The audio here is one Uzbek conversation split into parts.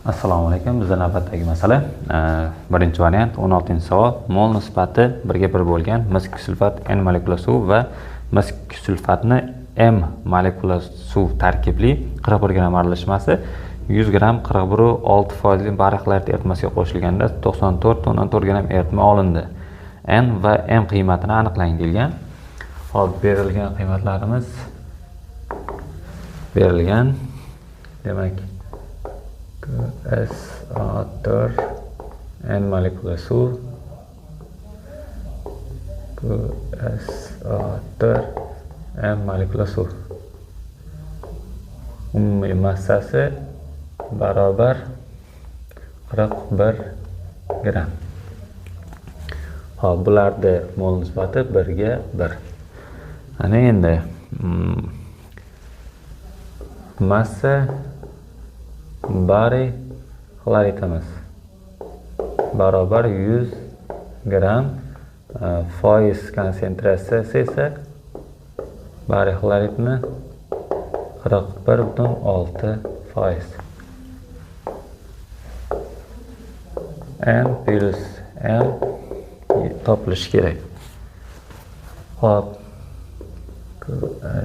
Assalomu alaykum. Bizda navbatdagi masala birinchi variant 16-savol. Mol nisbati 1:1 bo'lgan mis sulfat N molekula suv va mis sulfatni M molekula suv tarkibli 41 gram aralashmasi 100 gram 41,6% bariy xlorid eritmasiga qo'shilganda 94,4 gram eritma olindi. N va M qiymatini aniqlang deyilgan. Hop, berilgan qiymatlarimiz berilgan. Demak, SO4 N molekula suv, SO4 M molekula suv. Umumiy massasi barobar 41 gram. Hop, bularda mol nisbati 1:1. Ana endi massa bariy xloridimiz barobar 100 gram, foiz konsentratsiyasi esa bariy xloridni 41,6%. N plus M topilishi kerak. Hop,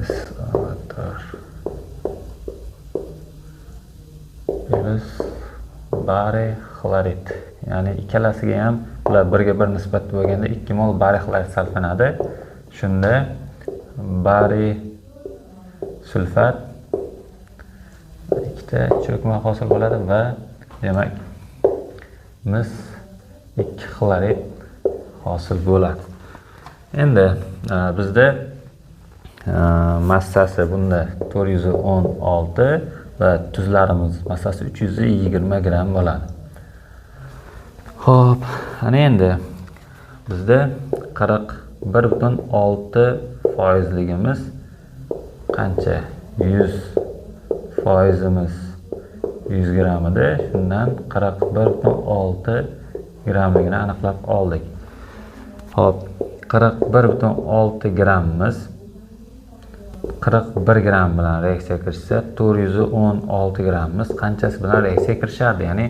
SO4 plus bariy xlorid, ya'ni ikkalasiga ham bular 1:1 nisbatda bo'lganda 2 mol bariy xlorid sarflanadi. Shunda bariy sulfat ikkita cho'kma hosil bo'ladi va demak mis 2 xlorid hosil bo'ladi. Endi bizda massasi bunda 416 va tuzlarimiz massasi 320 gram bo'ladi. Xo'p, ana endi bizda 41,6%ligimiz qancha? 100%imiz 100 gram edi. Shundan 41,6 gramligini aniqlab oldik. Xo'p, 41,6 grammimiz 41 gram bilan reaksiya kirishsa 416 grammimiz qanchasi bilan reaksiya kirishardi? Ya'ni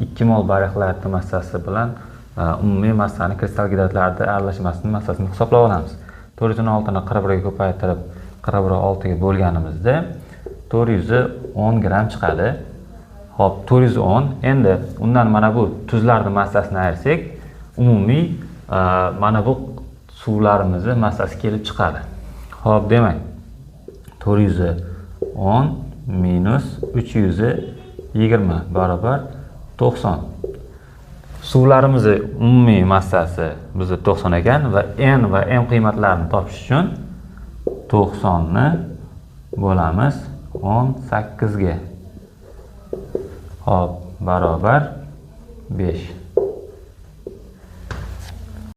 2 mol bariy xlorid massasi bilan umumiy massani kristal gidratlarda aralashmasining massasini hisoblab olamiz. 416 ni 41 ga ko'paytirib 41,6 ga bo'lganimizda 410 gram chiqadi. Hop, 410. Endi undan mana bu tuzlarning massasini ayirsak, umumiy mana bu suvlarimizning massasi kelib chiqadi. Hop, demak 410 minus 320 barobar 90. Suvlarimizni umumiy massasi bizda 90 ekan va N va M qiymatlarini topish uchun 90 ni bo'lamiz 18 ga. Hop, barobar 5.